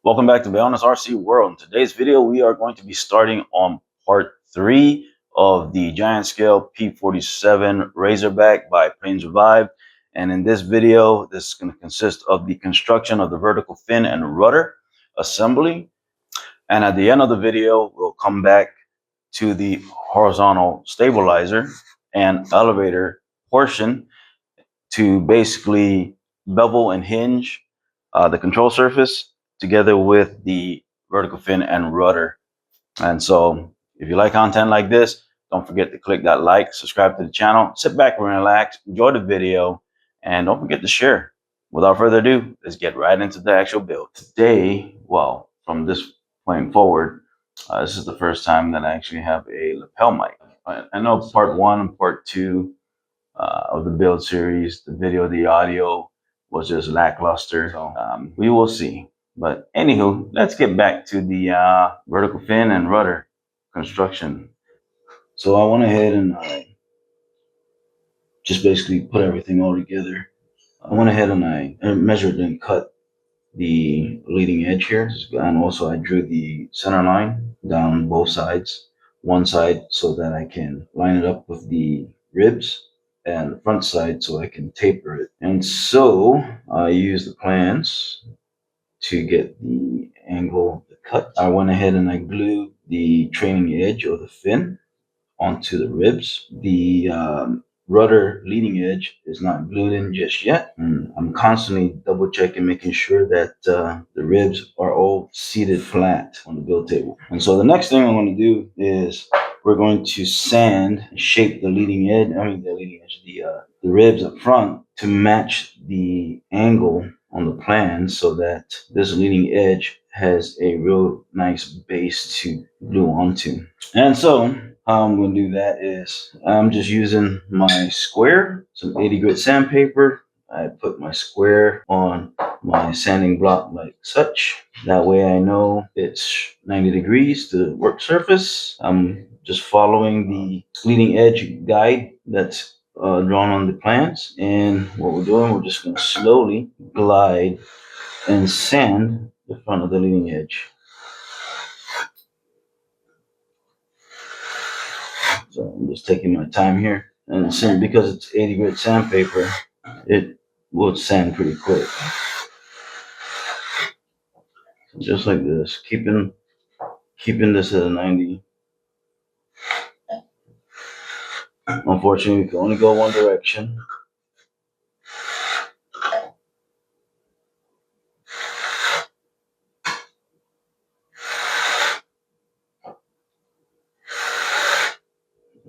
Welcome back to Bayona's RC World. In today's video, we are going to be starting on part 3 of the giant scale P47 Razorback by Plains Revived. And in this video, this is going to consist of the construction of the vertical fin and rudder assembly. And at the end of the video, we'll come back to the horizontal stabilizer and elevator portion to basically bevel and hinge the control surface together with the vertical fin and rudder. And so if you like content like this, don't forget to click that like, subscribe to the channel, sit back and relax, enjoy the video, and don't forget to share. Without further ado, let's get right into the actual build. Today, well, from this point forward, this is the first time that I actually have a lapel mic. I know part 1 and part 2 of the build series, the video, the audio was just lackluster. So we will see. But anywho, let's get back to the vertical fin and rudder construction. So I went ahead and I just basically put everything all together. I went ahead and I measured and cut the leading edge here, and also I drew the center line down both sides. One side so that I can line it up with the ribs, and the front side so I can taper it. And so I used the plans to get the angle of the cut. I went ahead and I glued the trailing edge of the fin onto the ribs. The rudder leading edge is not glued in just yet. And I'm constantly double checking, making sure that the ribs are all seated flat on the build table. And so the next thing I'm going to do is we're going to sand, shape the leading edge, the ribs up front to match the angle on the plan so that this leading edge has a real nice base to glue onto. And so how I'm going to do that is I'm just using my square, some 80 grit sandpaper. I put my square on my sanding block like such. That way I know it's 90 degrees to the work surface. I'm just following the leading edge guide that's drawn on the plans. And what we're doing, we're just going to slowly glide and sand the front of the leading edge. So I'm just taking my time here, and because it's 80 grit sandpaper, it will sand pretty quick. So just like this, keeping this at a 90. Unfortunately, we can only go one direction.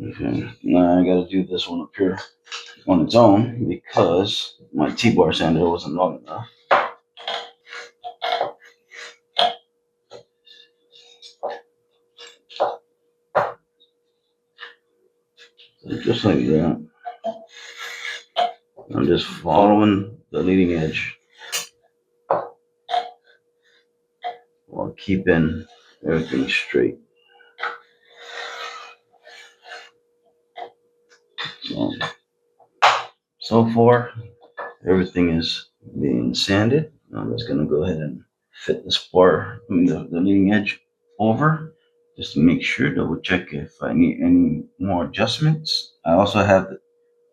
Okay, now I got to do this one up here on its own because my T-bar sander wasn't long enough. So just like that, I'm just following the leading edge while keeping everything straight. So far, everything is being sanded. I'm just going to go ahead and fit the leading edge over just to make sure, double check if I need any more adjustments. I also have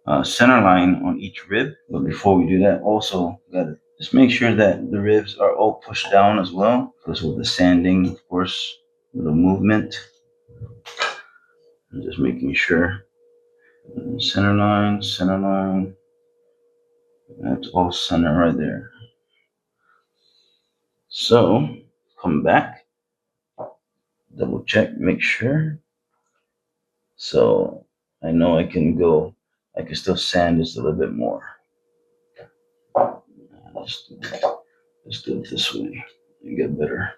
the center line on each rib, but before we do that, also got to just make sure that the ribs are all pushed down as well, because with the sanding, of course, with the movement, I'm just making sure. Center line, that's all center right there. So come back, double check, make sure. So I know I can still sand just a little bit more. Let's do it this way and get better.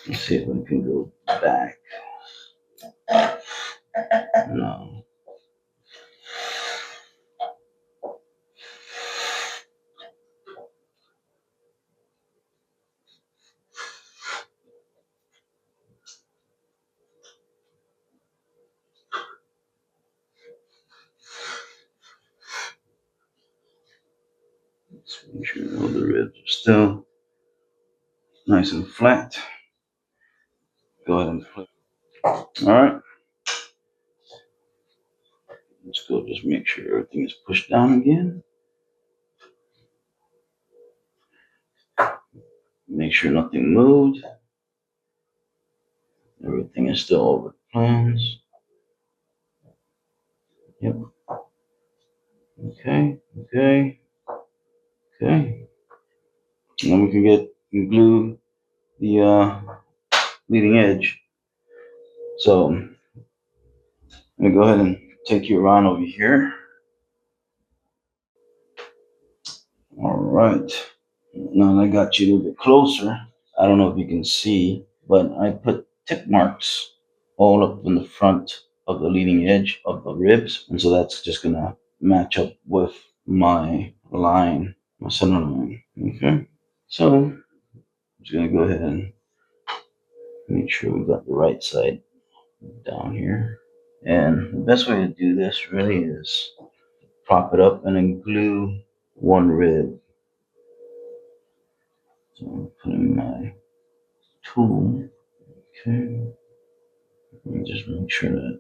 Let's see if I can go back. No. Make sure all the ribs are still nice and flat. Go ahead and flip. All right. Let's go just make sure everything is pushed down again. Make sure nothing moved. Everything is still over the plans. Yep. Okay. Okay. Okay. And then we can glue the leading edge. So I'm gonna go ahead and take you around over here. All right. Now that I got you a little bit closer, I don't know if you can see, but I put tick marks all up in the front of the leading edge of the ribs. And so that's just gonna match up with my line, my center line. Okay. So I'm just gonna go ahead and make sure we got the right side down here. And the best way to do this really is prop it up and then glue one rib. So I'm putting my tool. Okay. Let me just make sure that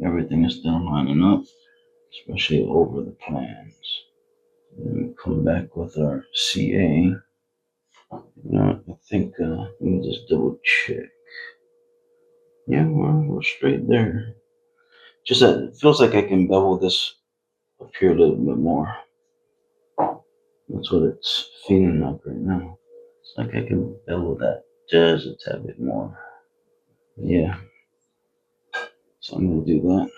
everything is still lining up, especially over the plans. And come back with our CA. I think let me just double check. Yeah, we're straight there. Just that it feels like I can bevel this up here a little bit more. That's what it's feeling like right now. It's like I can bevel that just a tad bit more. Yeah. So I'm gonna do that.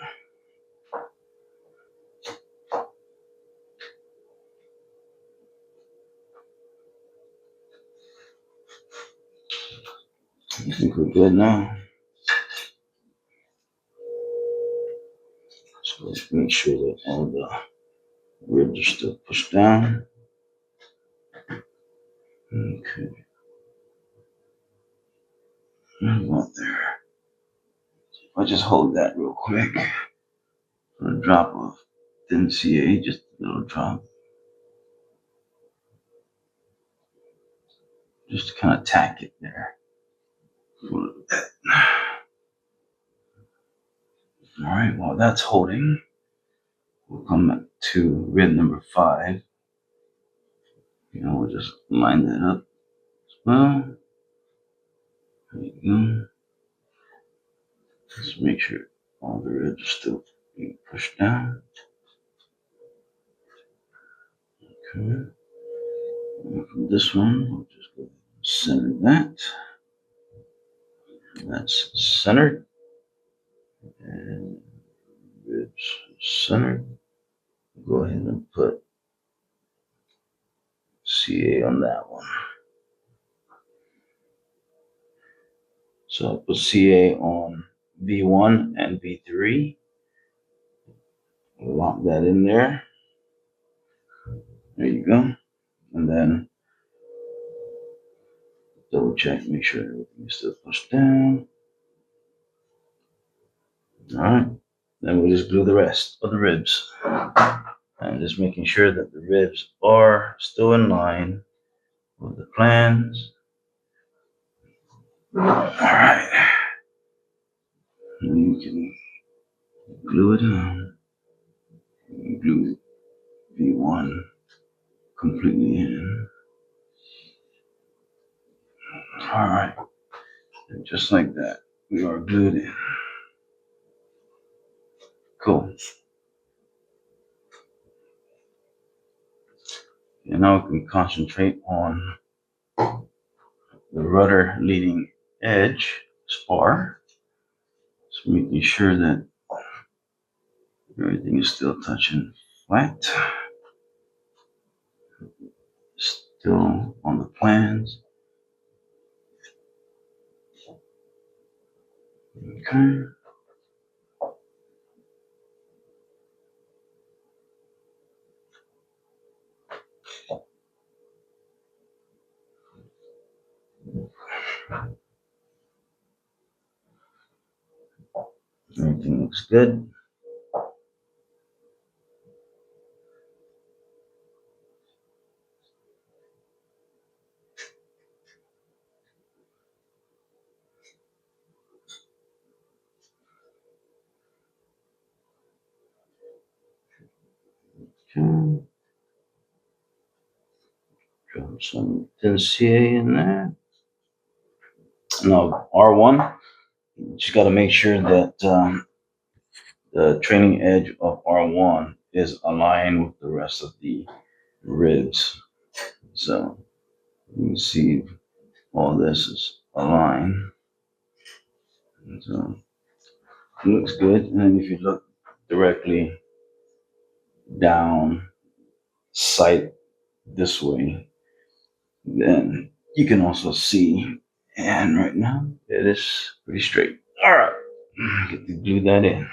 I think we're good now. So let's make sure that all the ribs are still pushed down. Okay. About there. I'll just hold that real quick for a drop of thin CA, just a little drop. Just to kind of tack it there. Alright, while that's holding, we'll come back to rib number 5. We'll just line that up as well. There you go. Just make sure all the ribs are still being pushed down. Okay. And from this one, we'll just go center that. That's centered. And ribs centered. Go ahead and put CA on that one. So I'll put CA on V1 and V3. Lock that in there. There you go. And then double check, make sure everything is still pushed down. All right. Then we'll just glue the rest of the ribs. And just making sure that the ribs are still in line with the plans. All right. And you can glue it on. Glue V1 completely in. All right. And just like that, we are glued in. Cool. And now we can concentrate on the rudder leading edge spar. So making sure that everything is still touching flat. Still on the plans. Okay. Everything looks good. some thin CA in there. Now R1, you just got to make sure that the trailing edge of R1 is aligned with the rest of the ribs. So you can see all this is aligned. So it looks good. And then if you look directly down sight this way, then you can also see. And right now it is pretty straight. All right, get to glue that in.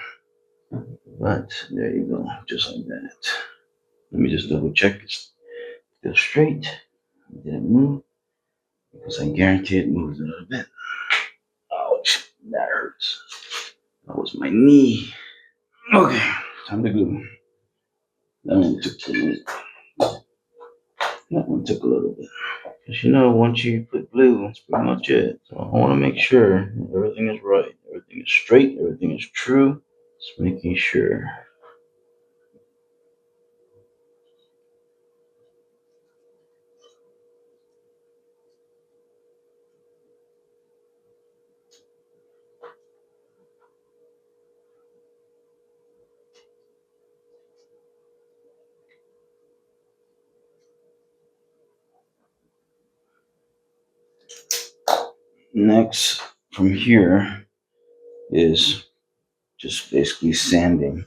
But there you go, just like that. Let me just double check it's still straight. It didn't move because I guarantee it moves a little bit. Ouch, that hurts. That was my knee. Okay, time to glue. That one took a minute. That one took a little bit. Because once you put glue, that's pretty much it. So I want to make sure everything is right, everything is straight, everything is true. Just making sure. Next, from here, is just basically sanding,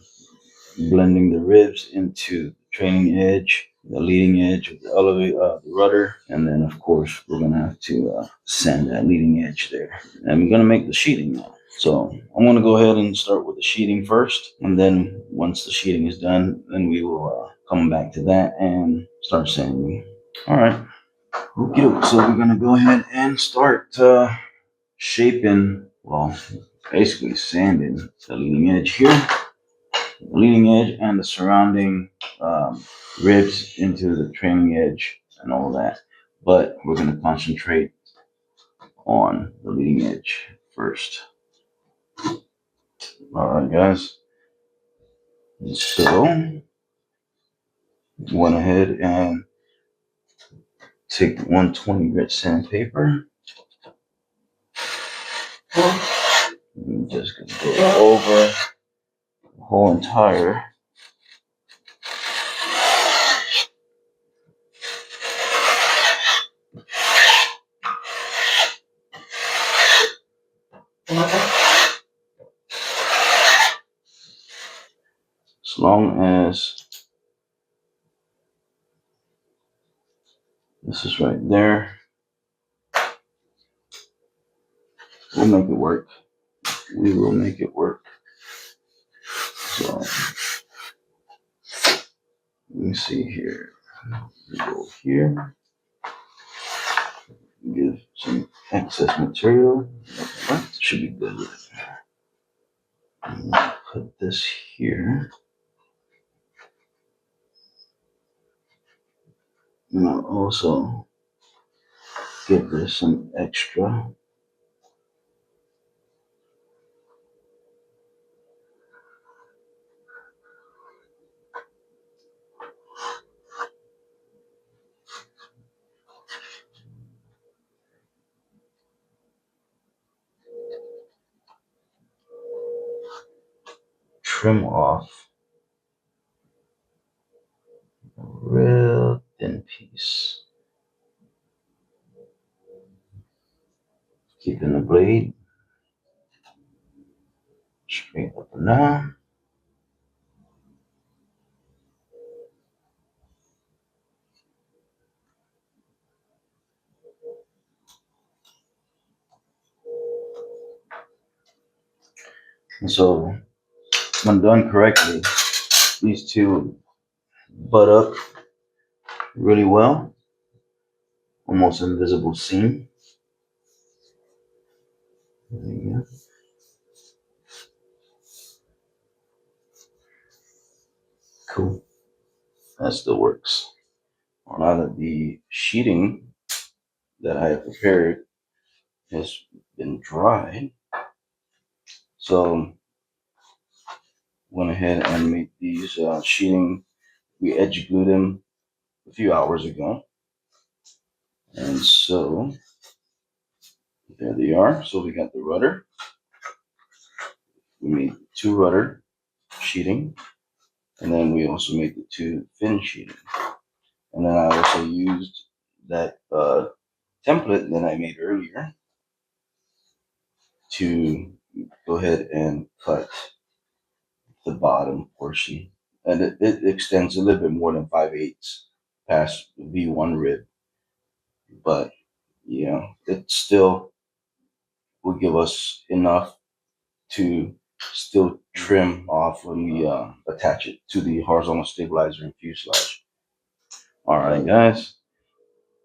blending the ribs into the trailing edge, the leading edge of the the rudder, and then of course we're gonna have to sand that leading edge there. And we're gonna make the sheeting now. So I'm gonna go ahead and start with the sheeting first, and then once the sheeting is done, then we will come back to that and start sanding. All right. Okay, so we're gonna go ahead and start shaping, well, basically sanding the leading edge here, the leading edge and the surrounding ribs into the trailing edge and all that. But we're going to concentrate on the leading edge first. All right, guys. So went ahead and take 120 grit sandpaper. I'm just going to go over the whole entire as long as this is right there, we'll make it work. We will make it work. So let me see here. We go here, give some excess material. That should be good. Put this here. And I'll also give this some extra. Trim off a real thin piece. Keeping the blade straight up and down. And so when done correctly, these two butt up really well. Almost invisible seam. There you go. Cool. That still works. Now that the sheeting that I have prepared has been dried, so went ahead and made these sheeting. We edge glued them a few hours ago. And so there they are. So we got the rudder. We made 2 rudder sheeting, and then we also made the 2 fin sheeting. And then I also used that template that I made earlier to go ahead and cut the bottom portion. And it extends a little bit more than 5/8 past the V1 rib, but you know, it still will give us enough to still trim off when we attach it to the horizontal stabilizer and fuselage. All right, guys.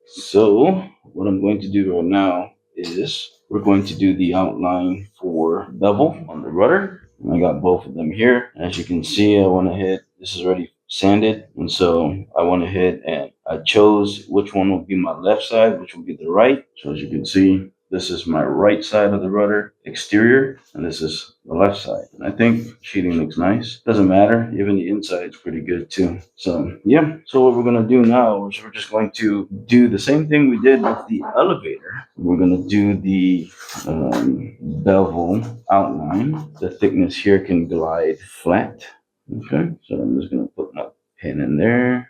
So what I'm going to do right now is we're going to do the outline for bevel on the rudder. I got both of them here. As you can see, I went ahead, this is already sanded. And so I went ahead and I chose which one will be my left side, which will be the right. So as you can see, this is my right side of the rudder exterior, and this is the left side. And I think sheeting looks nice. Doesn't matter, even the inside's pretty good too. So yeah, so what we're gonna do now is we're just going to do the same thing we did with the elevator. We're gonna do the bevel outline. The thickness here can glide flat. Okay, so I'm just gonna put my pin in there.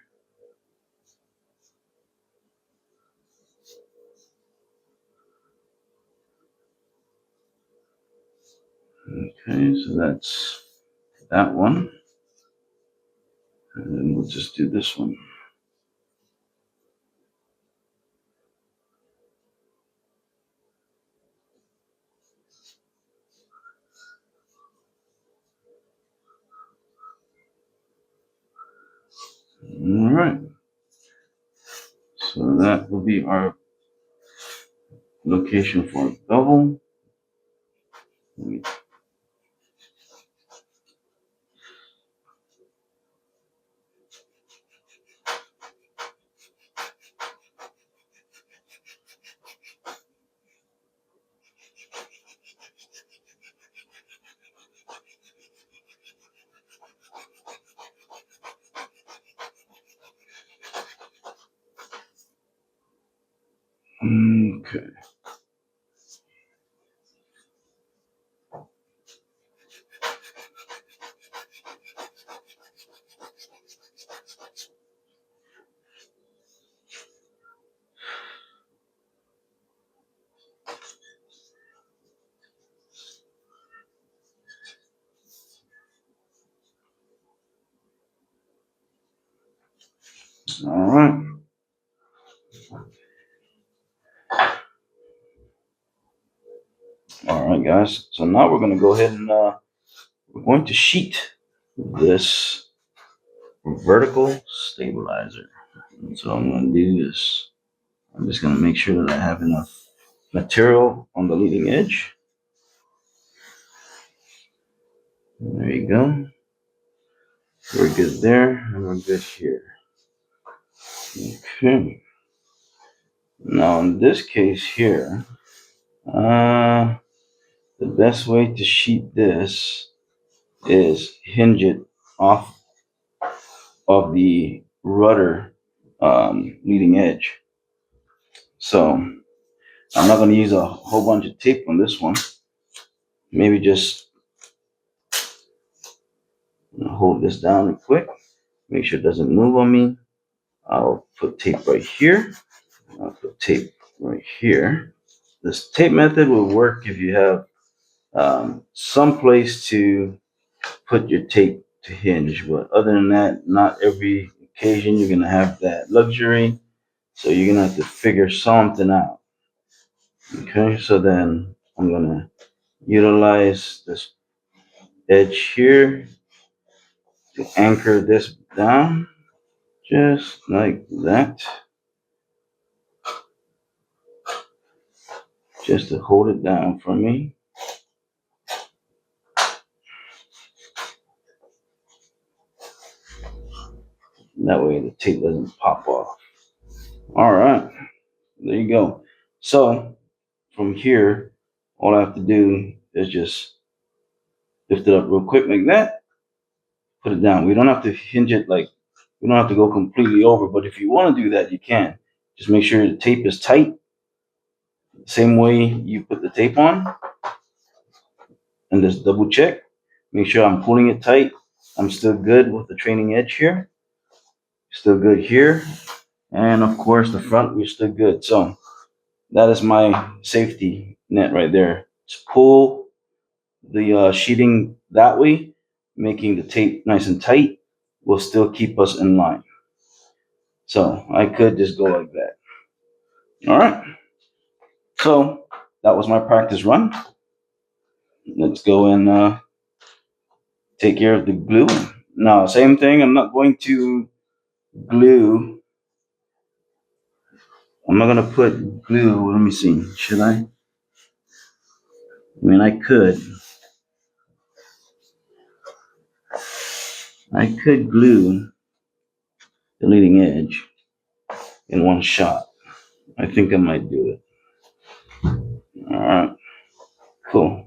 Okay, so that's that one. And then we'll just do this one. All right. So that will be our location for bevel. Okay. All right. All right, guys. So now we're going to go ahead and we're going to sheet this vertical stabilizer. And so I'm going to do is I'm just going to make sure that I have enough material on the leading edge. There you go. We're good there, and we're good here. Okay. Now in this case here, the best way to sheet this is hinge it off of the rudder leading edge. So I'm not going to use a whole bunch of tape on this one. Maybe just hold this down real quick. Make sure it doesn't move on me. I'll put tape right here. I'll put tape right here. This tape method will work if you have some place to put your tape to hinge. But other than that, not every occasion you're going to have that luxury. So you're going to have to figure something out. Okay, so then I'm going to utilize this edge here to anchor this down, just like that. Just to hold it down for me. That way the tape doesn't pop off. All right, there you go. So from here, all I have to do is just lift it up real quick like that, put it down. We don't have to hinge it like, we don't have to go completely over, but if you want to do that, you can. Just make sure the tape is tight. Same way you put the tape on. And just double check. Make sure I'm pulling it tight. I'm still good with the trailing edge here. Still good here. And of course the front, we're still good. So that is my safety net right there. Just pull the sheeting that way, making the tape nice and tight, will still keep us in line. So I could just go like that. All right. So that was my practice run. Let's go and take care of the glue. Now, same thing. I'm not going to glue. I'm not going to put glue. Let me see. Should I? I mean, I could. I could glue the leading edge in one shot. I think I might do it. All right. Cool.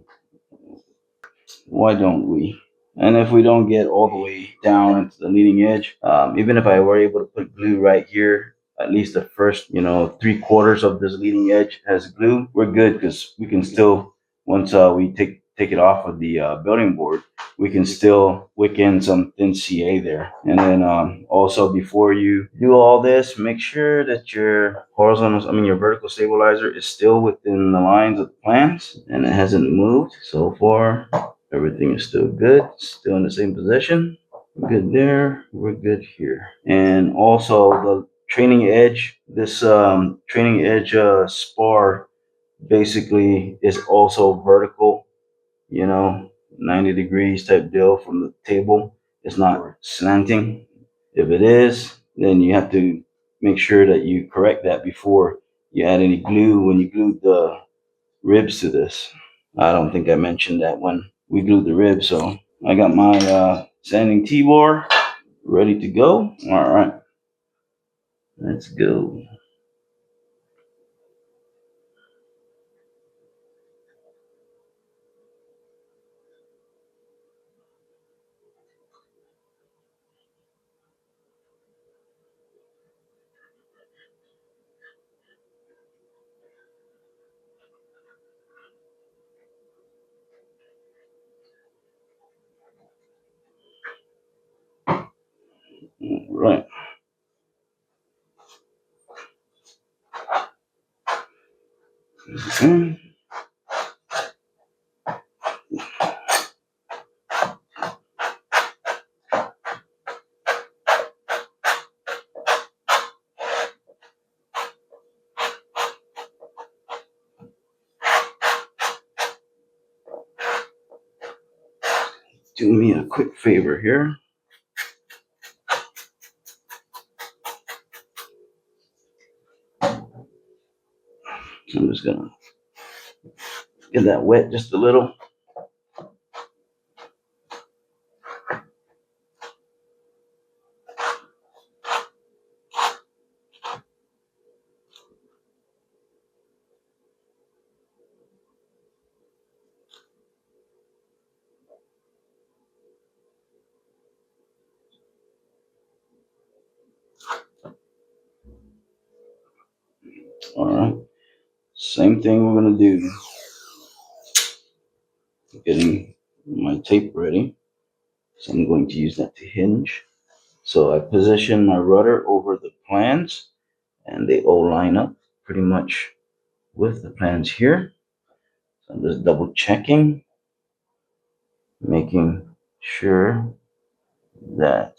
Why don't we? And if we don't get all the way down into the leading edge, even if I were able to put glue right here, at least the first, 3/4 of this leading edge has glue, we're good because we can still, once we take it off of the building board, we can still wick in some thin CA there. And then also before you do all this, make sure that your your vertical stabilizer is still within the lines of the plans and it hasn't moved so far. Everything is still good, still in the same position. We're good there, we're good here. And also the trailing edge, this trailing edge spar basically is also vertical, 90 degrees type deal from the table. It's not slanting. If it is, then you have to make sure that you correct that before you add any glue when you glue the ribs to this. I don't think I mentioned that when we glued the ribs. So I got my sanding T-bar ready to go. All right, let's go. All right. Okay. Do me a quick favor here. I'm just gonna get that wet just a little. All right. Same thing we're gonna do. Getting my tape ready. So I'm going to use that to hinge. So I position my rudder over the plans and they all line up pretty much with the plans here. So I'm just double checking, making sure that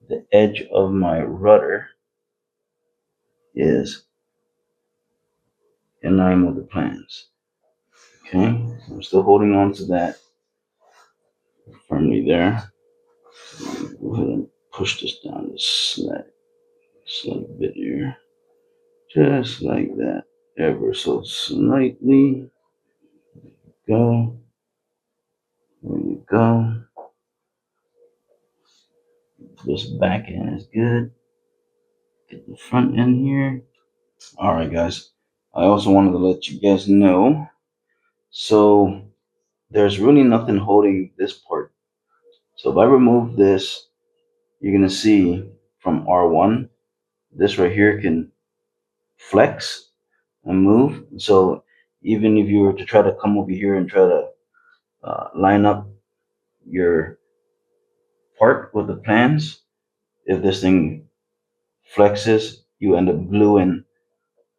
the edge of my rudder is in line with the plans. Okay, so I'm still holding on to that firmly there. Go ahead and push this down this slight bit here. Just like that, ever so slightly. Go. There you go. This back end is good. Get the front end here. All right, guys. I also wanted to let you guys know. So there's really nothing holding this part. So if I remove this, you're gonna see from R1 this right here can flex and move. So even if you were to try to come over here and try to line up your part with the plans, if this thing flexes, you end up gluing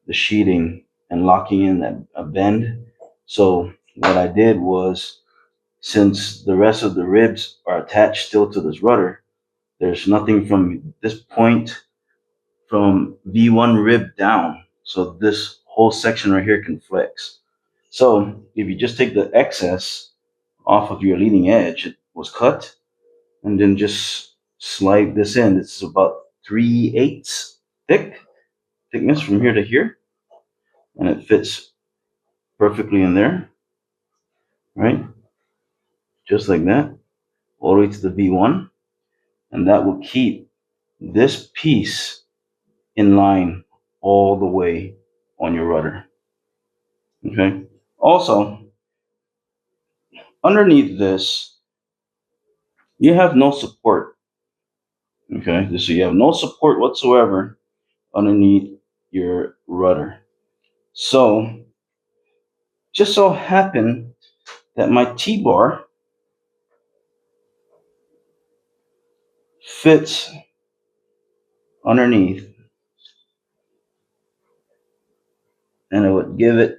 the sheeting and locking in a bend. So what I did was, since the rest of the ribs are attached still to this rudder, there's nothing from this point from V1 rib down. So this whole section right here can flex. So if you just take the excess off of your leading edge, it was cut, and then just slide this in. It's about 3/8 thickness from here to here, and it fits perfectly in there, right? Just like that, all the way to the V1, and that will keep this piece in line all the way on your rudder. Okay. Also, underneath this, you have no support. Okay, so you have no support whatsoever underneath your rudder. So, just so happened that my T-bar fits underneath, and it would give it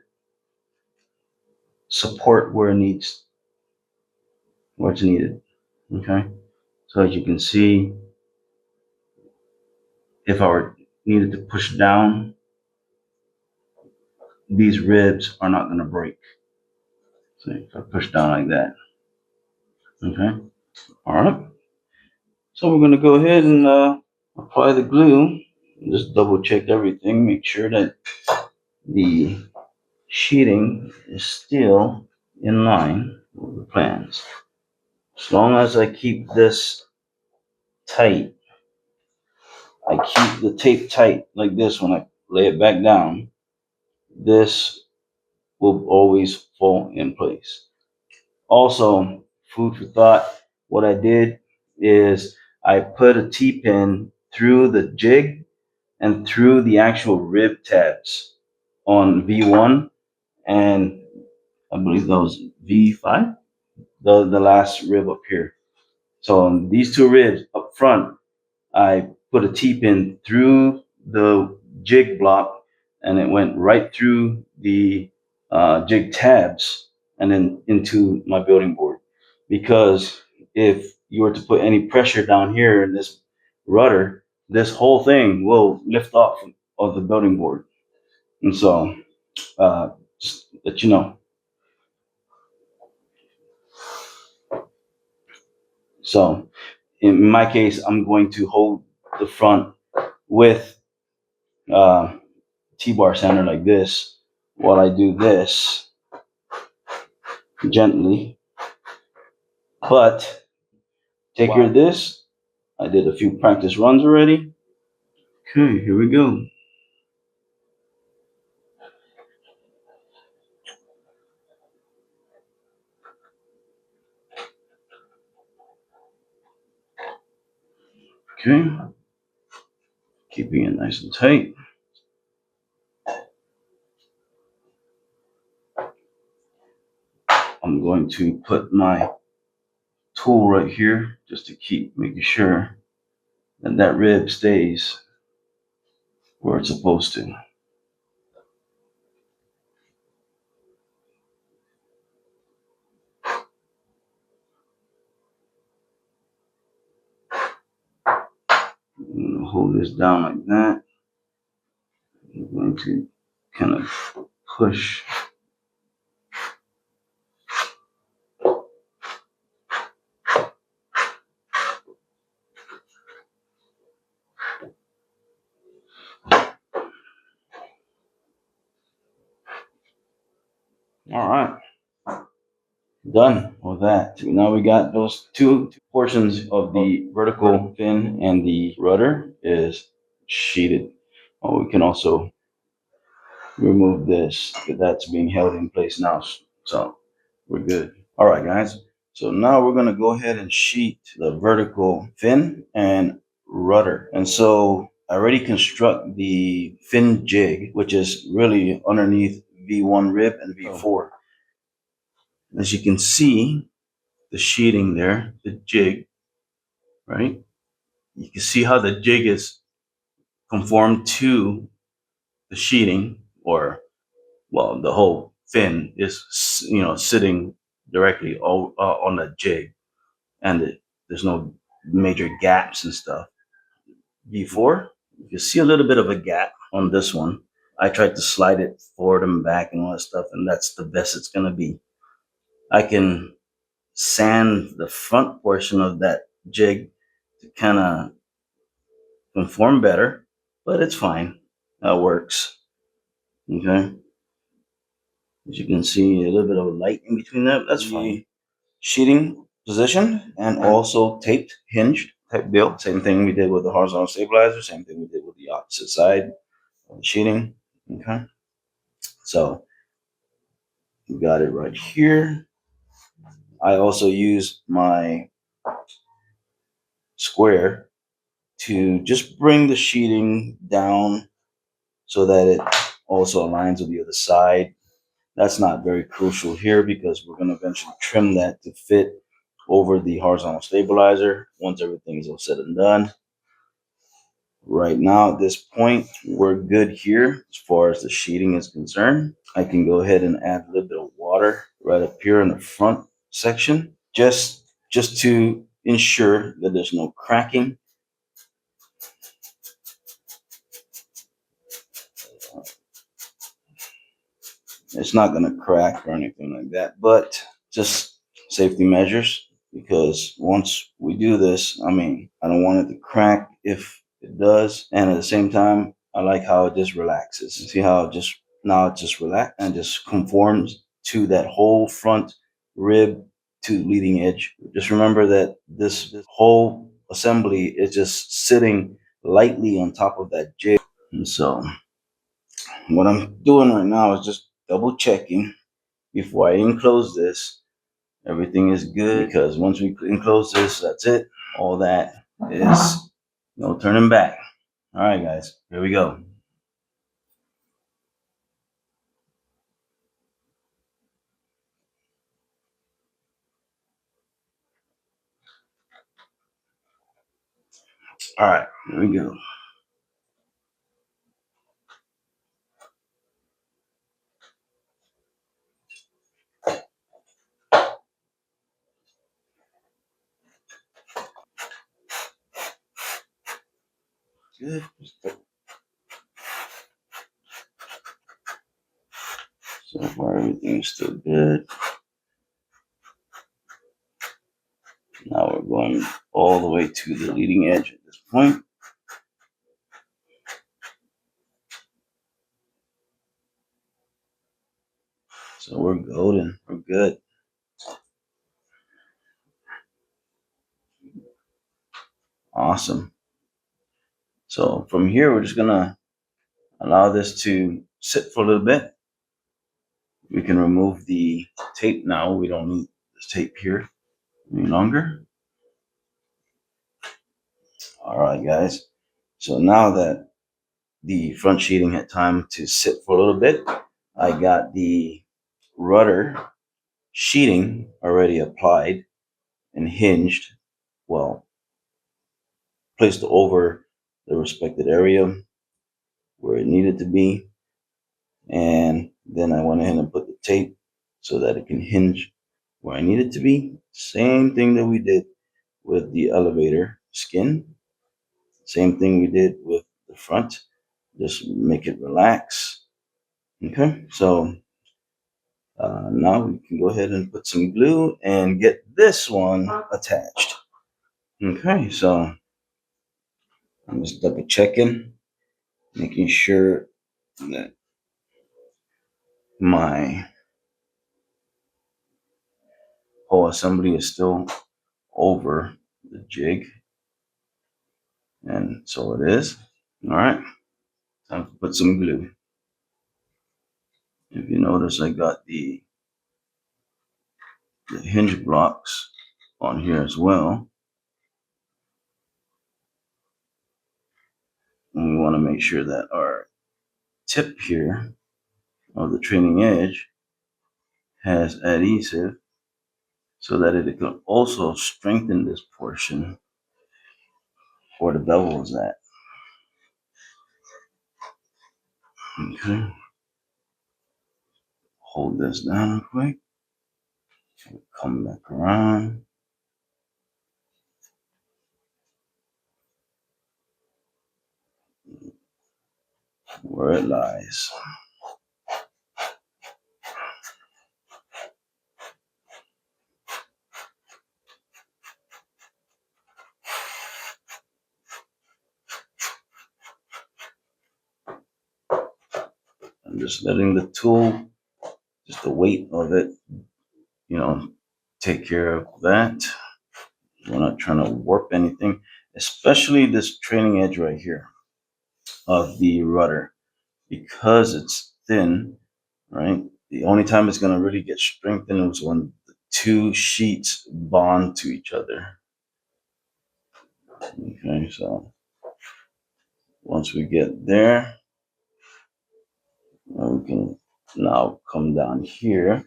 support where it needs, where it's needed. Okay, so as you can see, if I were needed to push down, these ribs are not going to break. So if I push down like that, okay, all right. So we're going to go ahead and apply the glue. Just double check everything, make sure that the sheeting is still in line with the plans. As long as I keep this tight, I keep the tape tight like this when I lay it back down, this will always fall in place. Also, food for thought, what I did is I put a T-pin through the jig and through the actual rib tabs on V1, and I believe that was V5, the last rib up here. So on these two ribs up front, I put a T-pin through the jig block, and it went right through the jig tabs and then into my building board. Because if you were to put any pressure down here in this rudder, this whole thing will lift off of the building board. And so, just let you know. So, in my case, I'm going to hold the front with uh, T-bar sander like this while I do this gently. But take care of this. I did a few practice runs already. Okay, here we go. Okay, keeping it nice and tight. I'm going to put my tool right here just to keep making sure that that rib stays where it's supposed to. I'm going to hold this down like that. I'm going to kind of push. All right, done with that. Now we got those two portions of the vertical fin and the rudder is sheeted. Oh, we can also remove this because that's being held in place now. So we're good. All right, guys. So now we're going to go ahead and sheet the vertical fin and rudder. And so I already construct the fin jig, which is really underneath V1 rib and V4. As you can see, the sheeting there, the jig, right? You can see how the jig is conformed to the sheeting, or well, the whole fin is, sitting directly on the jig, and there's no major gaps and stuff. Before, you can see a little bit of a gap on this one. I tried to slide it forward and back and all that stuff, and that's the best it's gonna be. I can sand the front portion of that jig to kind of conform better, but it's fine. That works. Okay. As you can see, a little bit of light in between that. That's fine. Sheeting position and also taped, hinged type build. Same thing we did with the horizontal stabilizer. Same thing we did with the opposite side of the sheeting. Okay. So we got it right here. I also use my square to just bring the sheeting down so that it also aligns with the other side. That's not very crucial here because we're going to eventually trim that to fit over the horizontal stabilizer once everything is all said and done. Right now, at this point, we're good here as far as the sheeting is concerned. I can go ahead and add a little bit of water right up here in the front section, just to ensure that there's no cracking. It's not going to crack or anything like that, but just safety measures, because once we do this, I don't want it to crack if it does. And at the same time, I like how it just relaxes. See how it just relaxes and just conforms to that whole front rib to leading edge. Just remember that this whole assembly is just sitting lightly on top of that jig. And so what I'm doing right now is just double checking before I enclose this. Everything is good, because once we enclose this, that's it. All that is no turning back. All right, guys, here we go. All right, here we go. Good. So far, everything's still good. Now we're going all the way to the leading edge at this point. So we're golden. We're good. Awesome. So from here, we're just gonna allow this to sit for a little bit. We can remove the tape now. We don't need this tape here any longer. All right, guys. So now that the front sheeting had time to sit for a little bit, I got the rudder sheeting already applied and hinged, well, placed over the respected area where it needed to be. And then I went ahead and put the tape so that it can hinge where I need it to be. Same thing that we did with the elevator skin. Same thing we did with the front. Just make it relax. Okay, so now we can go ahead and put some glue and get this one attached. Okay, so I'm just double checking, making sure that my whole assembly is still over the jig. And so it is. All right, time to put some glue. If you notice, I got the hinge blocks on here as well. And we want to make sure that our tip here of the trailing edge has adhesive so that it can also strengthen this portion where the bevel is at. Okay. Hold this down real quick. Come back around. Where it lies. I'm just letting the tool, just the weight of it, take care of that. We're not trying to warp anything, especially this trailing edge right here of the rudder. Because it's thin, right? The only time it's going to really get strengthened is when the two sheets bond to each other. Okay, so once we get there, we can now come down here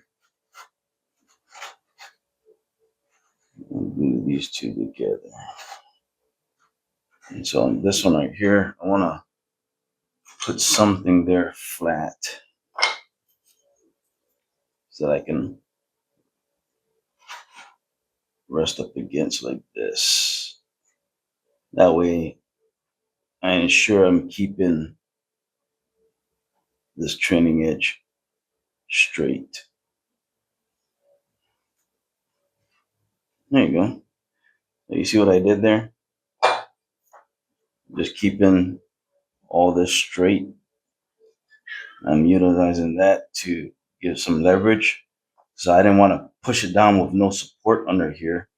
and glue these two together. And so on this one right here, I want to put something there flat so that I can rest up against like this. That way I ensure I'm keeping this trailing edge straight. There you go. You see what I did there? Just keeping all this straight. I'm utilizing that to give some leverage. So I didn't want to push it down with no support under here.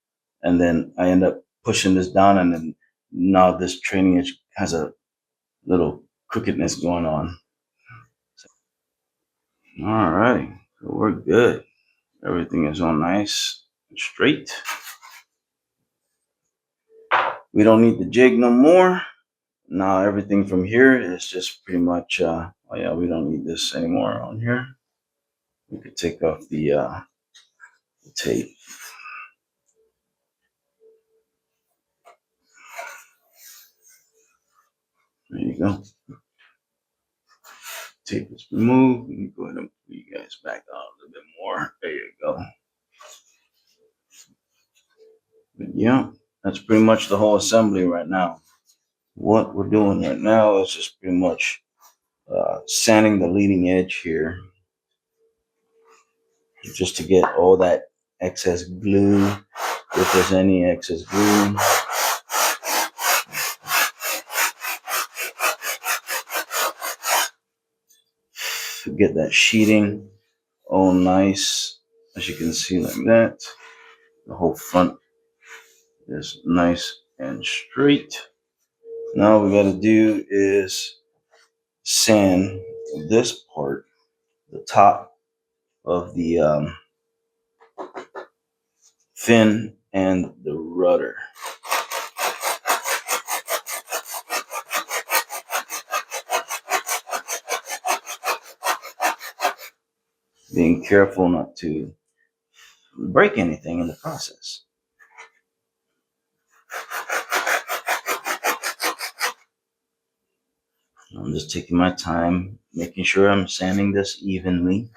And then I end up pushing this down, and then now this trailing edge has a little crookedness going on. All right, so we're good. Everything is all nice and straight. We don't need the jig no more. Now everything from here is just pretty much, oh yeah, we don't need this anymore on here. We could take off the tape. There you go. Tape is removed. Let me go ahead and put you guys back on a little bit more. There you go. But yeah, that's pretty much the whole assembly right now. What we're doing right now is just pretty much sanding the leading edge here, just to get all that excess glue, if there's any excess glue. To get that sheeting all nice, as you can see, like that. The whole front is nice and straight. Now what we got to do is sand this part, the top of the fin and the rudder. Being careful not to break anything in the process. I'm just taking my time, making sure I'm sanding this evenly.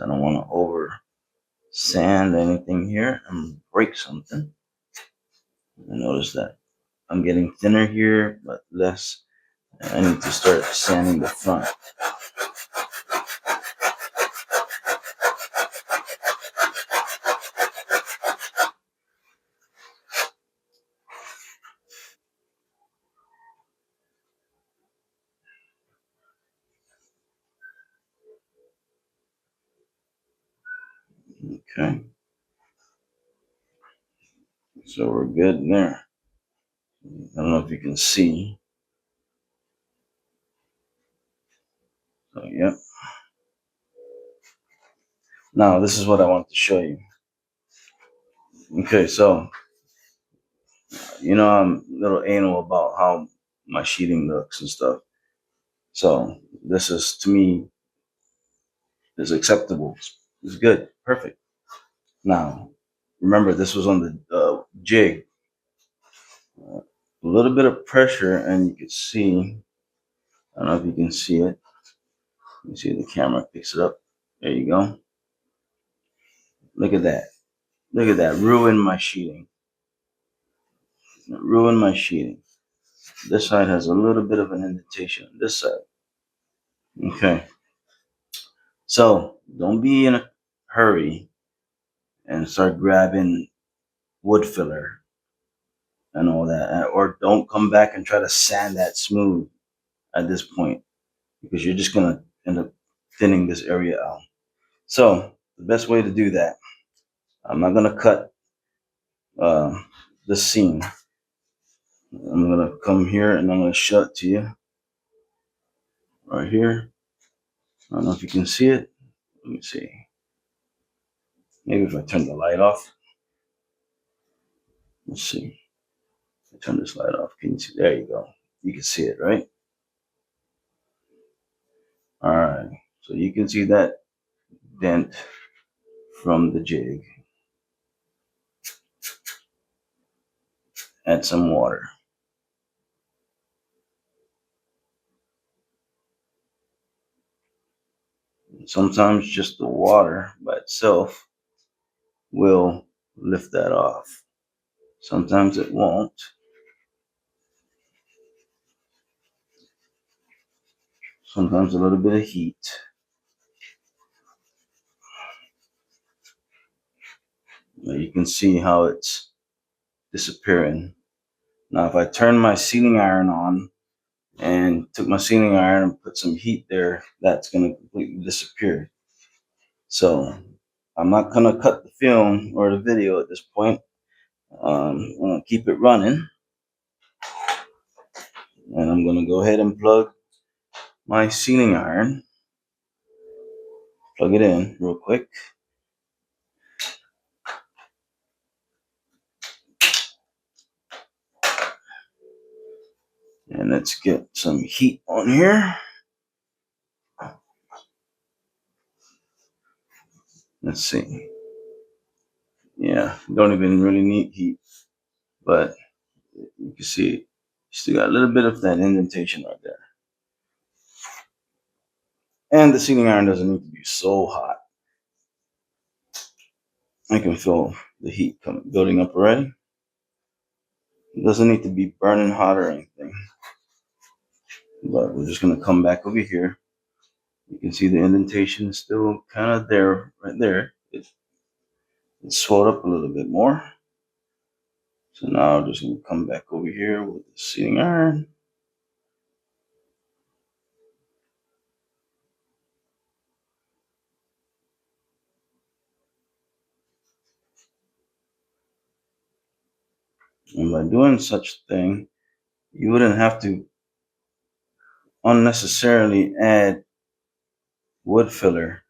I don't want to over sand anything here and break something. I notice that I'm getting thinner here, but less. I need to start sanding the front. Okay. So we're good there. I don't know if you can see. So, yep. Now, this is what I want to show you. Okay, so, I'm a little anal about how my sheeting looks and stuff. So, this is, to me, is acceptable. It's good. Perfect. Now, remember, this was on the jig. A little bit of pressure, and you can see, I don't know if you can see it. You see the camera picks it up. There you go. Look at that. Look at that. Ruined my sheeting. Ruined my sheeting. This side has a little bit of an indentation on this side. Okay. So don't be in a hurry and start grabbing wood filler and all that. Or don't come back and try to sand that smooth at this point, because you're just going to end up thinning this area out. So the best way to do that, I'm not going to cut the seam. I'm going to come here and I'm going to show it to you right here. I don't know if you can see it. Let me see. Maybe if I turn the light off. Let's see. I turn this light off. Can you see? There you go. You can see it, right? All right. So you can see that dent from the jig. Add some water. Sometimes just the water by itself will lift that off. Sometimes it won't. Sometimes a little bit of heat. You can see how it's disappearing. Now, if I turn my sealing iron on and took my sealing iron and put some heat there, that's going to completely disappear. So I'm not going to cut the film or the video at this point. I'm going to keep it running. And I'm going to go ahead and plug my sealing iron. Plug it in real quick. And let's get some heat on here. Let's see. Yeah, don't even really need heat, but you can see you still got a little bit of that indentation right there. And the sealing iron doesn't need to be so hot. I can feel the heat building up already. It doesn't need to be burning hot or anything. But we're just going to come back over here. You can see the indentation is still kind of there, right there. It swelled up a little bit more. So now I'm just going to come back over here with the sealing iron. And by doing such thing, you wouldn't have to unnecessarily add wood filler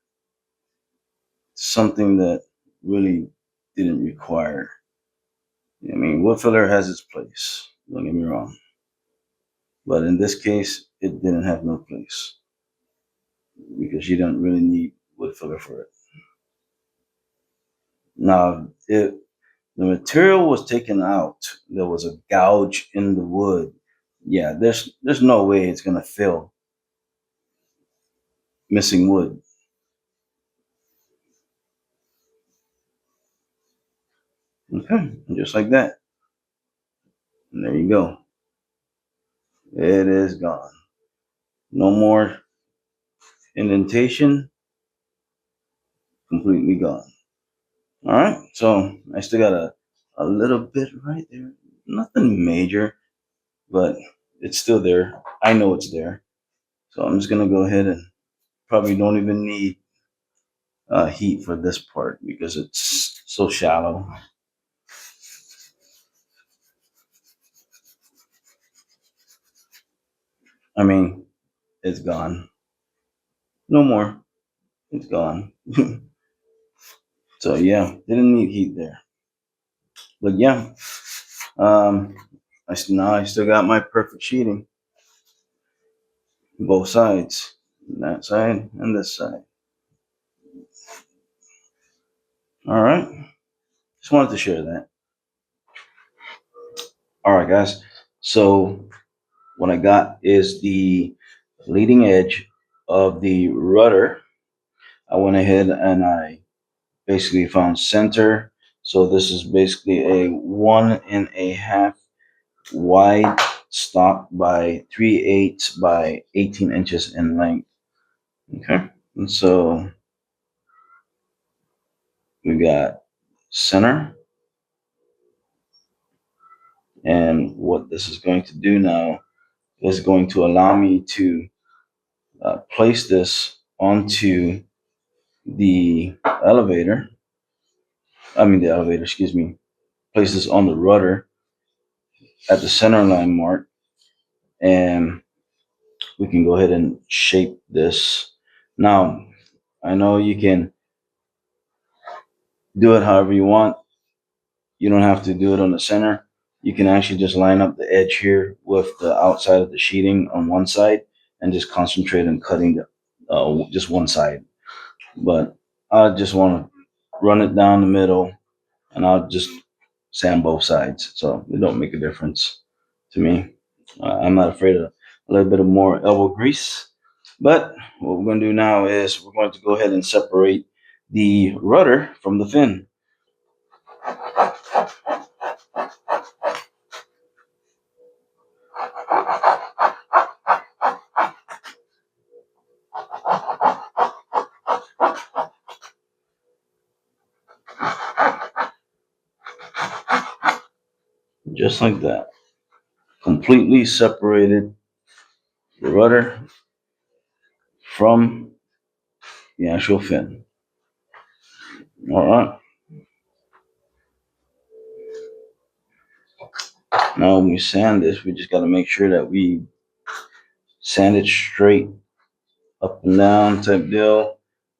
to something that really didn't require. I mean, wood filler has its place, don't get me wrong. But in this case, it didn't have no place because you don't really need wood filler for it. Now, if the material was taken out, there was a gouge in the wood. Yeah, there's no way it's gonna fill missing wood. Okay, just like that. And there you go. It is gone. No more indentation. Completely gone. All right, so I still got a little bit right there. Nothing major, but it's still there. I know it's there. So I'm just gonna go ahead and probably don't even need heat for this part because it's so shallow. I mean, it's gone. No more. It's gone. So yeah, didn't need heat there. But yeah, now I still got my perfect sheeting, both sides, that side and this side. All right, just wanted to share that. All right, guys. So what I got is the leading edge of the rudder. I went ahead and I basically found center. So this is basically a 1.5 wide stock by 3/8 by 18 inches in length. Okay. And so we got center. And what this is going to do now is going to allow me to place this onto the elevator. The elevator, excuse me. Place this on the rudder at the center line mark. And we can go ahead and shape this. Now, I know you can do it however you want. You don't have to do it on the center. You can actually just line up the edge here with the outside of the sheeting on one side and just concentrate on cutting just one side. But I just want to run it down the middle and I'll just sand both sides. So it don't make a difference to me. I'm not afraid of a little bit of more elbow grease. But what we're going to do now is we're going to go ahead and separate the rudder from the fin. Just like that. Completely separated the rudder from the actual fin. All right. Now when we sand this, we just got to make sure that we sand it straight up and down type deal.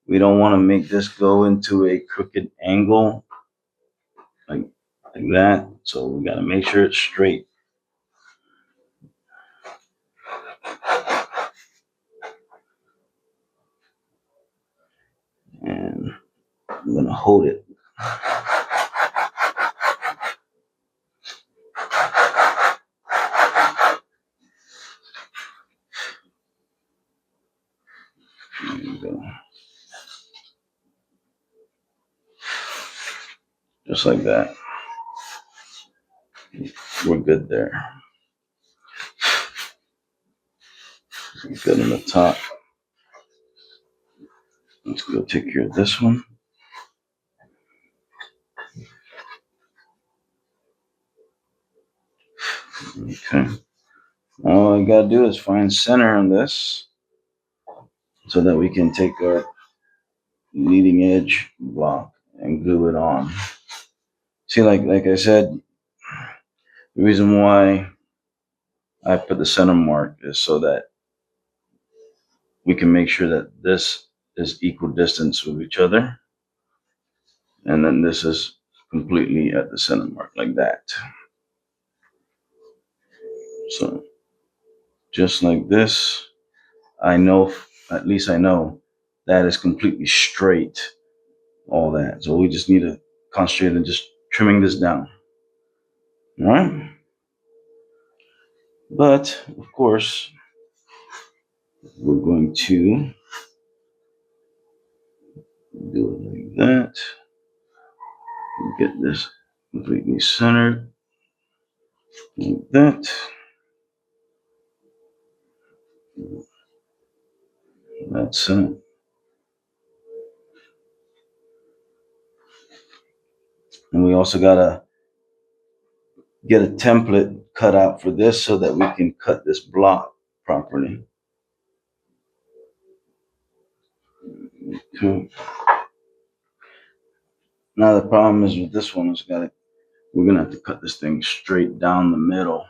We don't want to make this go into a crooked angle like that. So we got to make sure it's straight. And I'm going to hold it. There you go. Just like that. We're good there. Good on the top. Let's go take care of this one. Okay. All I gotta do is find center on this so that we can take our leading edge block and glue it on. See, like I said, the reason why I put the center mark is so that we can make sure that this is equal distance with each other. And then this is completely at the center mark like that. So just like this, I know, at least I know that is completely straight, all that. So we just need to concentrate on just trimming this down. All right. But of course, we're going to do it like that. Get this completely centered like that. That's it. And we also gotta get a template cut out for this so that we can cut this block properly. Okay. Now the problem is with this one is we're gonna have to cut this thing straight down the middle.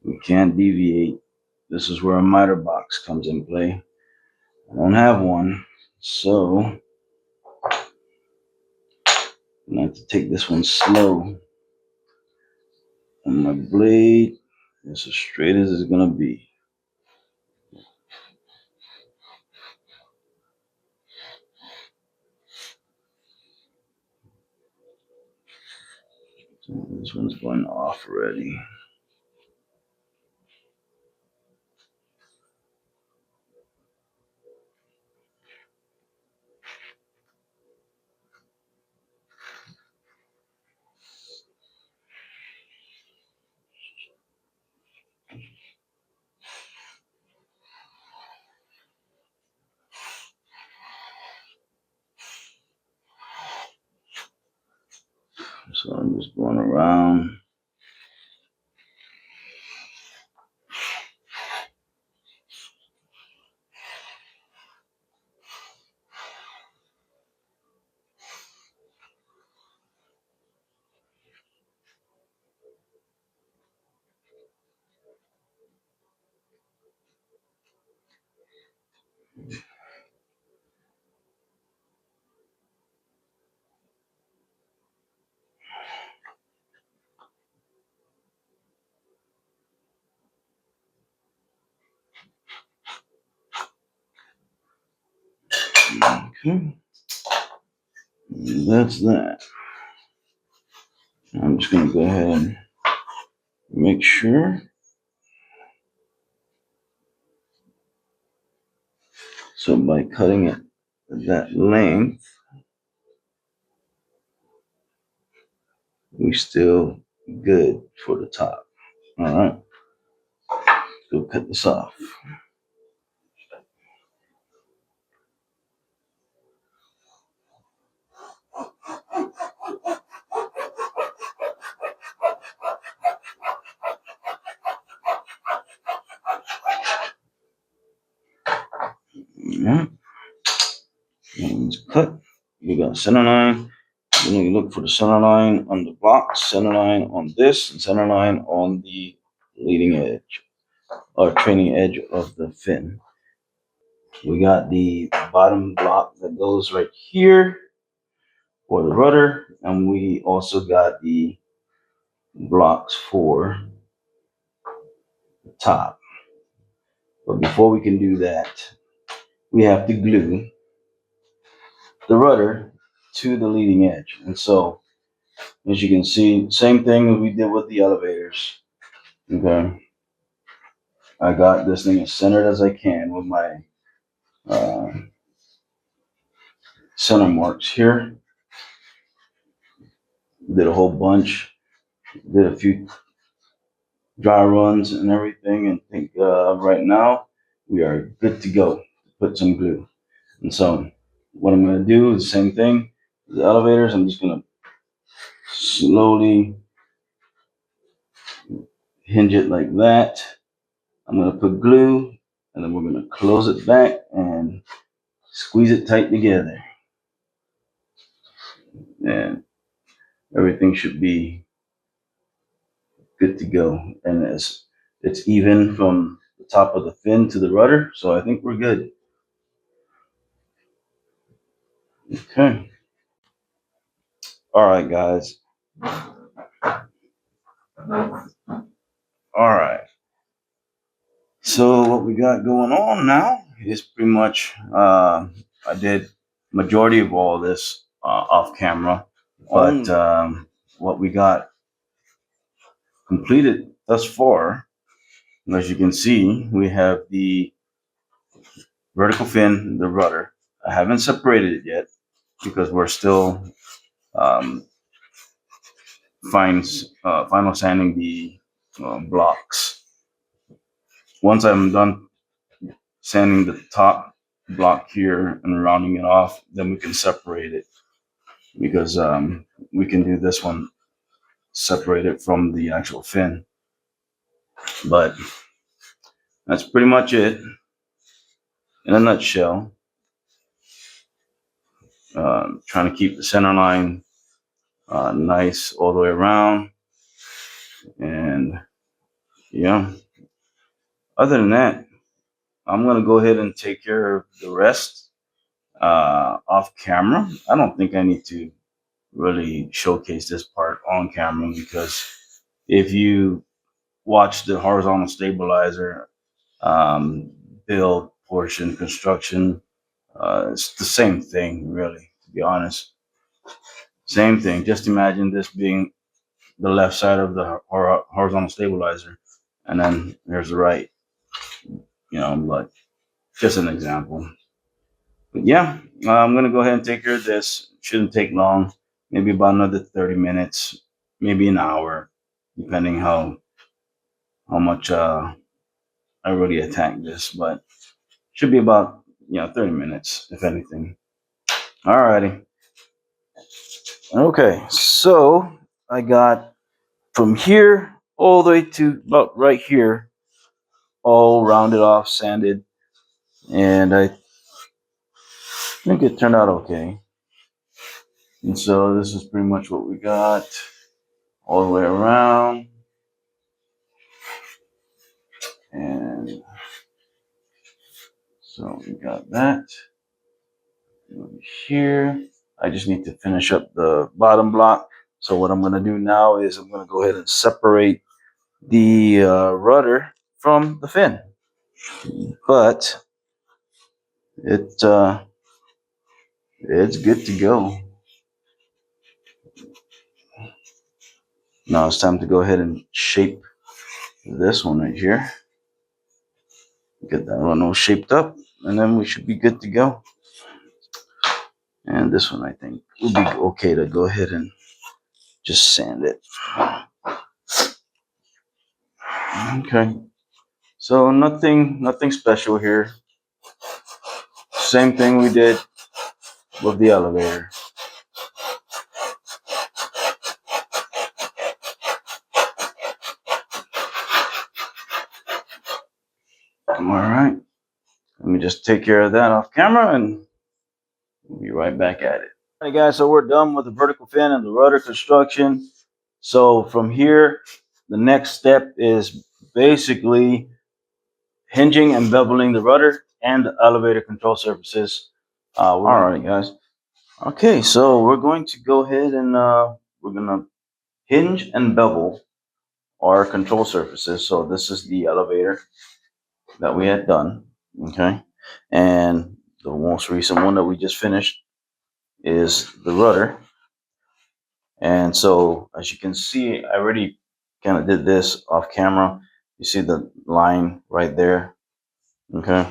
We can't deviate. This is where a miter box comes in play. I don't have one, so I have to take this one slow. And my blade is as straight as it's gonna be. So this one's going off already. So I'm just going around. Okay. That's that. I'm just going to go ahead and make sure. So by cutting it that length, we still good for the top. All right. Go cut this off. All right. One's cut. You got center line. Then you look for the center line on the box, center line on this, and center line on the leading edge or trailing edge of the fin. We got the bottom block that goes right here for the rudder, and we also got the blocks for the top. But before we can do that, we have to glue the rudder to the leading edge. And so, as you can see, same thing we did with the elevators. Okay, I got this thing as centered as I can with my center marks here. Did a whole bunch, did a few dry runs and everything, and think right now we are good to go. Put some glue. And so what I'm going to do is the same thing. The elevators, I'm just going to slowly hinge it like that. I'm going to put glue, and then we're going to close it back and squeeze it tight together. And everything should be good to go. And it's even from the top of the fin to the rudder, so I think we're good. Okay. All right, guys. All right. So what we got going on now is pretty much I did majority of all this off camera, but what we got completed thus far, as you can see, we have the vertical fin, the rudder. I haven't separated it yet because we're still final sanding the blocks. Once I'm done sanding the top block here and rounding it off, then we can separate it, because we can do this one separated from the actual fin. But that's pretty much it in a nutshell. Trying to keep the center line nice all the way around, and yeah, other than that, I'm gonna go ahead and take care of the rest off camera. I don't think I need to really showcase this part on camera, because if you watch the horizontal stabilizer build portion construction, it's the same thing, really, to be honest. Same thing. Just imagine this being the left side of the horizontal stabilizer, and then there's the right, but just an example. But yeah, I'm gonna go ahead and take care of this. Shouldn't take long, maybe about another 30 minutes, maybe an hour, depending how much I really attack this. But should be about 30 minutes, if anything. Alrighty. Okay, so I got from here all the way to about right here, all rounded off, sanded, and I think it turned out okay. And so this is pretty much what we got all the way around. And so we got that over here. I just need to finish up the bottom block. So what I'm going to do now is I'm going to go ahead and separate the rudder from the fin. But it's good to go. Now it's time to go ahead and shape this one right here. Get that one all shaped up, and then we should be good to go. And this one, I think, will be okay to go ahead and just sand it. Okay. So nothing special here. Same thing we did with the elevator. All right. Let me just take care of that off camera, and we'll be right back at it. All right, guys. So we're done with the vertical fin and the rudder construction. So from here, the next step is basically hinging and beveling the rudder and the elevator control surfaces. All right, guys. Okay, so we're going to go ahead and we're gonna hinge and bevel our control surfaces. So this is the elevator that we had done, okay, and the most recent one that we just finished is the rudder. And so as you can see, I already kind of did this off camera. You see the line right there, okay.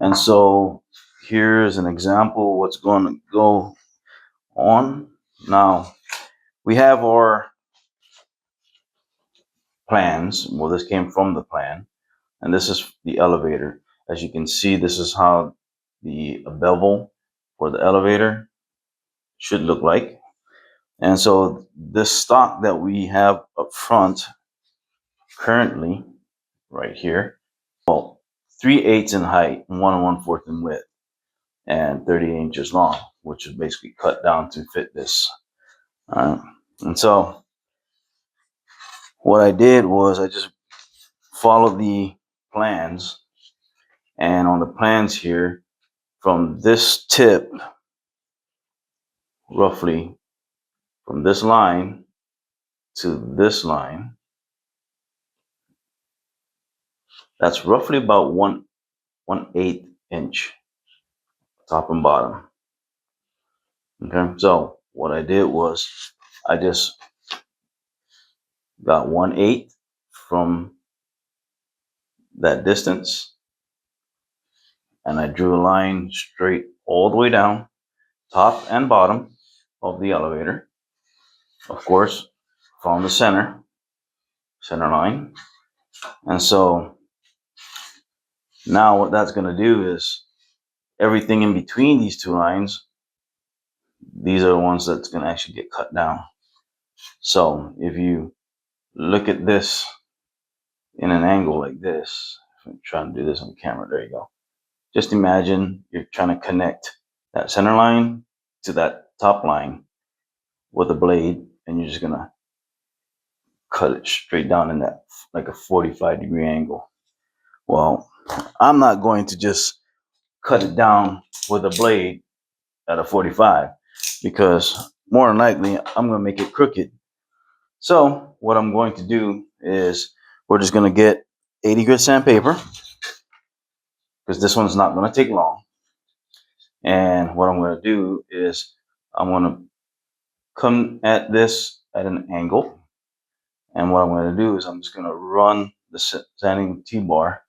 And so here's an example of what's going to go on. Now we have our plans. Well, this came from the plan, and this is the elevator. As you can see, this is how the bevel for the elevator should look like. And so this stock that we have up front currently right here, well, 3/8 in height, 1 1/4 in width, and 30 inches long, which is basically cut down to fit this. All right. And so what I did was I just followed the plans, and on the plans here, from this tip, roughly from this line to this line, that's roughly about 1/8 inch, top and bottom. Okay, so what I did was I just got 1/8 from that distance, and I drew a line straight all the way down, top and bottom of the elevator. Of course, found the center line. And so now what that's going to do is everything in between these two lines, these are the ones that's going to actually get cut down. So if you look at this in an angle like this, I'm trying to do this on camera, there you go. Just imagine you're trying to connect that center line to that top line with a blade, and you're just going to cut it straight down in that like a 45-degree angle. Well, I'm not going to just cut it down with a blade at a 45. because more than likely I'm going to make it crooked. So what I'm going to do is we're just going to get 80 grit sandpaper, because this one's not going to take long. And what I'm going to do is I'm going to come at this at an angle. And what I'm going to do is I'm just going to run the sanding T-bar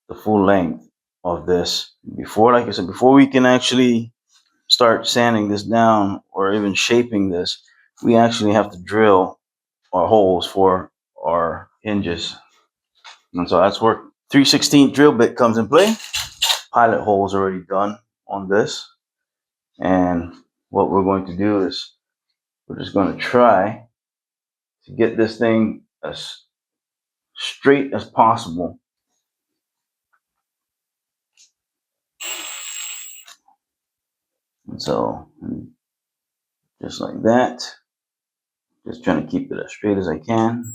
the full length of this before, like I said, before we can actually start sanding this down or even shaping this, we actually have to drill our holes for our hinges. And so that's where 3/16 drill bit comes in play. Pilot holes already done on this. And what we're going to do is we're just going to try to get this thing as straight as possible. And so just like that, just trying to keep it as straight as I can.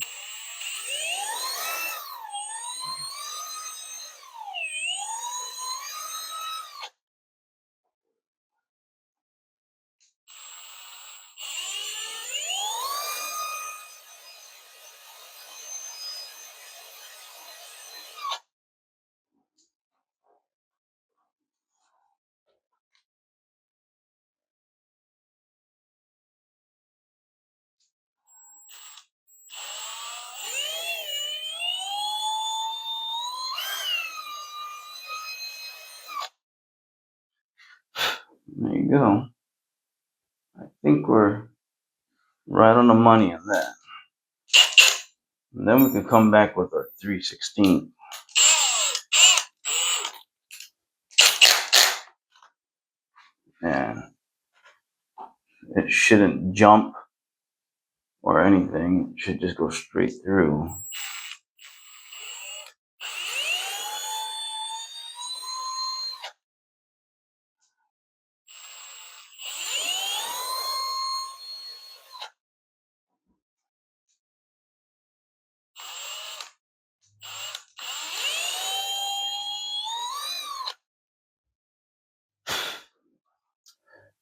There you go. I think we're right on the money on that. And then we can come back with our 3/16. And it shouldn't jump or anything. It should just go straight through.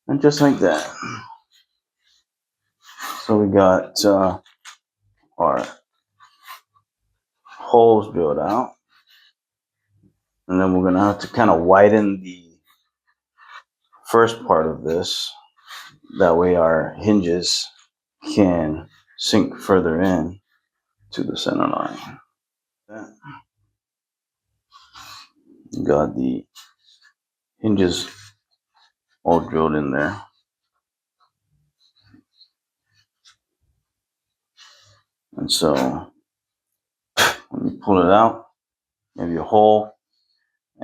And just like that. So we got our holes drilled out. And then we're going to have to kind of widen the first part of this. That way our hinges can sink further in to the center line. Got the hinges all drilled in there. And so when you pull it out, maybe a hole,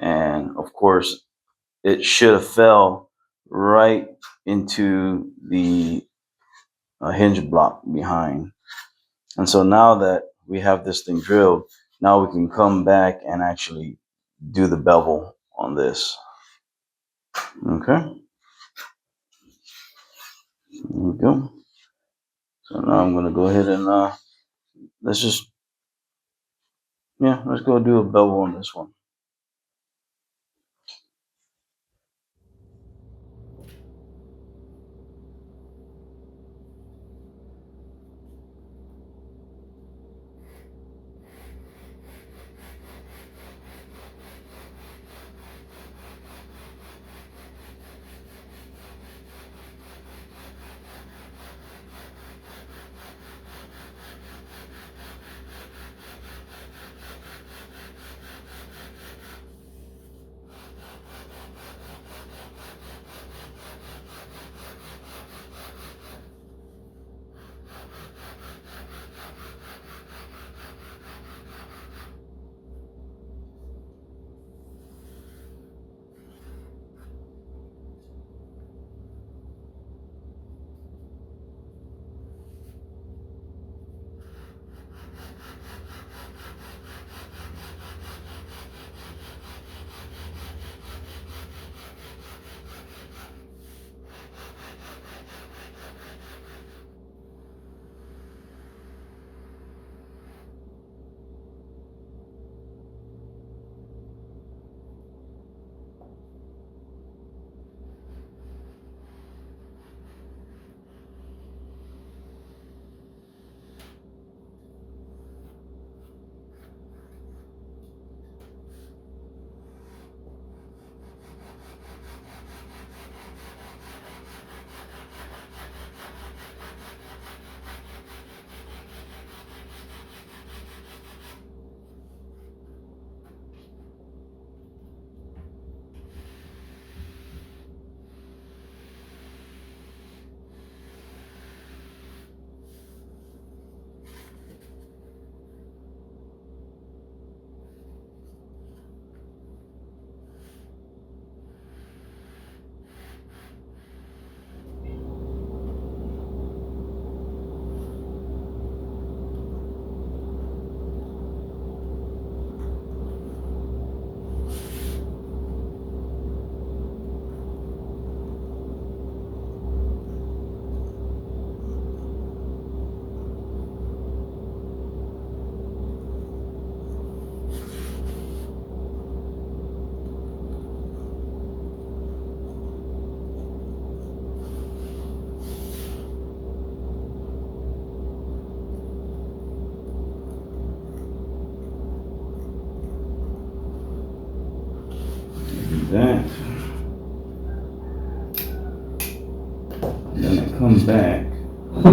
and of course it should have fell right into the hinge block behind. And so now that we have this thing drilled, now we can come back and actually do the bevel on this. Okay, there we go. So now I'm going to go ahead and let's go do a bevel on this one. You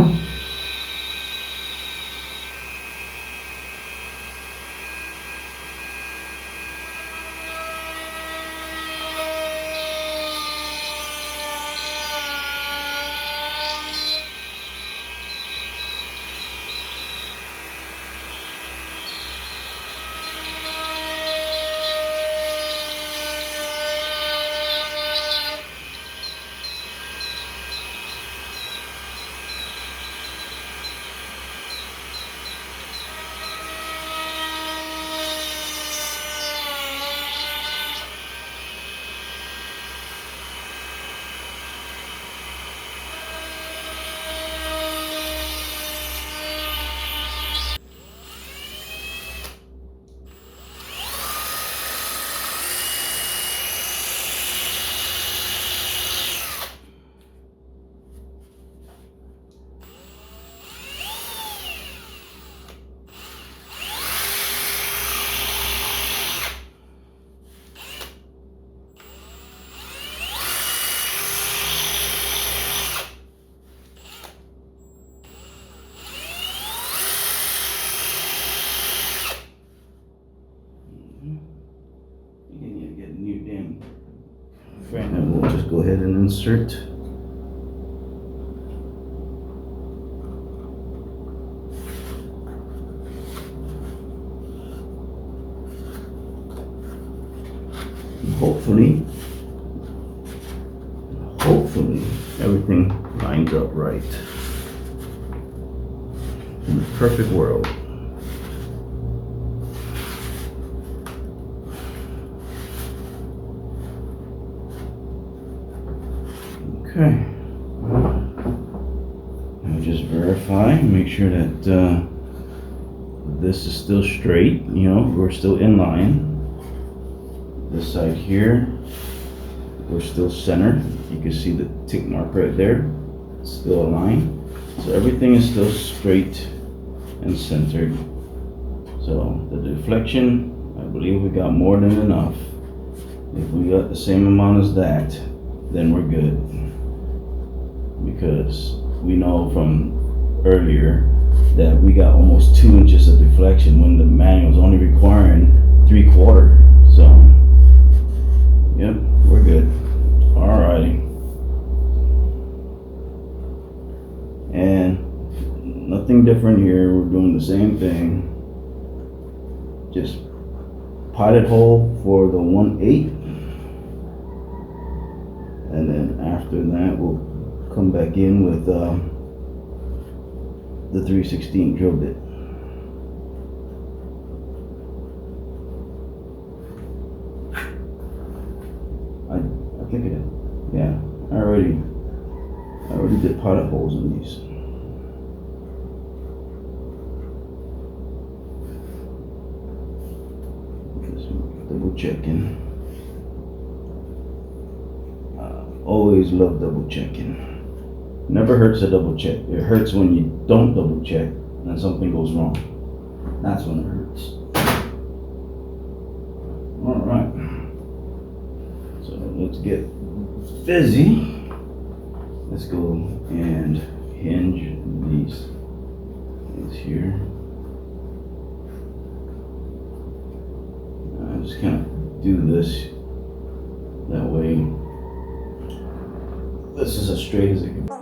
need to get a new damn frame, and we'll just go ahead and insert. Hopefully everything lines up right. In a perfect world. Okay. I'll just verify, make sure that this is still straight, you know, we're still in line. This side here, we're still centered. You can see the tick mark right there, it's still aligned. So everything is still straight and centered. So the deflection, I believe we got more than enough. If we got the same amount as that, then we're good. Because we know from earlier that we got almost 2 inches of deflection when the manual is only requiring 3/4. So, yep, we're good. Alrighty. And nothing different here. We're doing the same thing. Just pilot hole for the 1/8. And then after that, we'll come back in with the 3/16 drill bit. I think I did. Yeah, I already did pilot holes in these. Just double checking. Always love double checking. Never hurts to double check. It hurts when you don't double check and something goes wrong. That's when it hurts. Alright. So let's get busy. Let's go and hinge these here. I just kind of do this that way. This is as straight as it can be.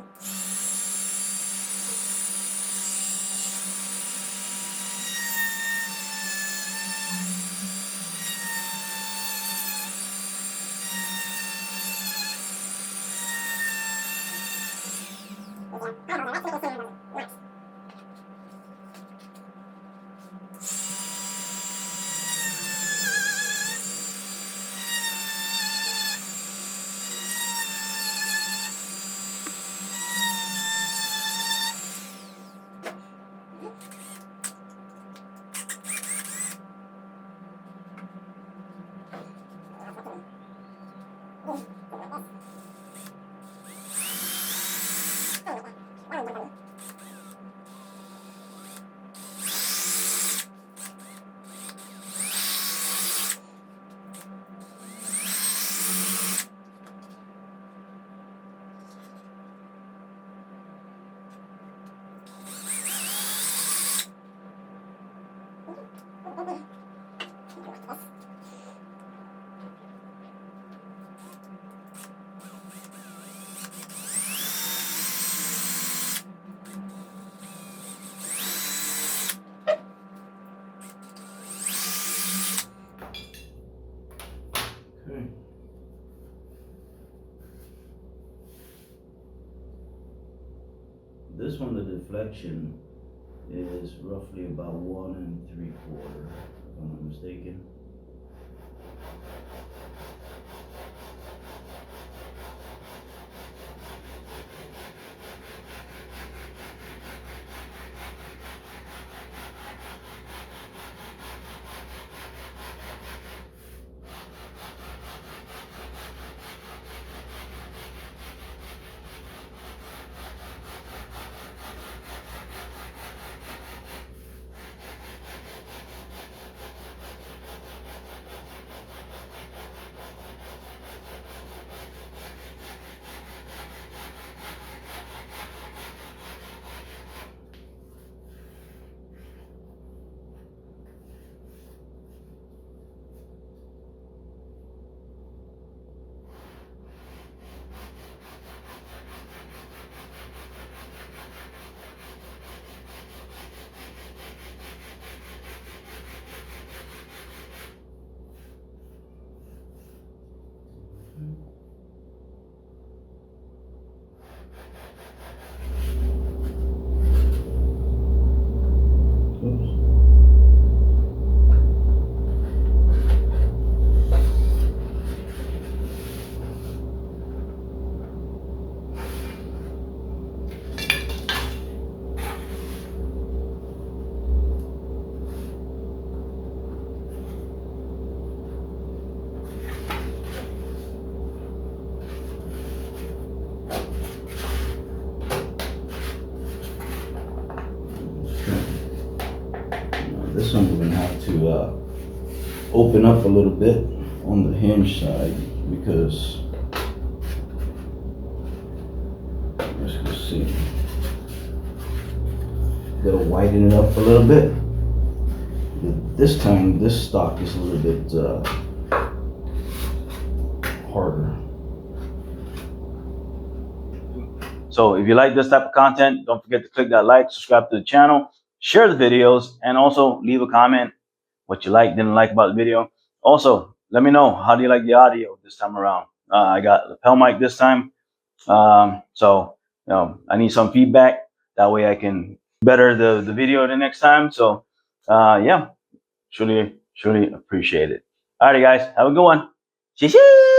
this one, the deflection is roughly about 1 3/4, if I'm not mistaken. This one we're gonna have to open up a little bit on the hinge side because let's go see. Gotta widen it up a little bit. This time, this stock is a little bit harder. So if you like this type of content, don't forget to click that like, subscribe to the channel, share the videos, and also leave a comment what you like, didn't like about the video. Also, let me know, how do you like the audio this time around? I got lapel mic this time. So I need some feedback. That way I can better the video the next time. So yeah, surely appreciate it. Alrighty guys, have a good one. Cheers.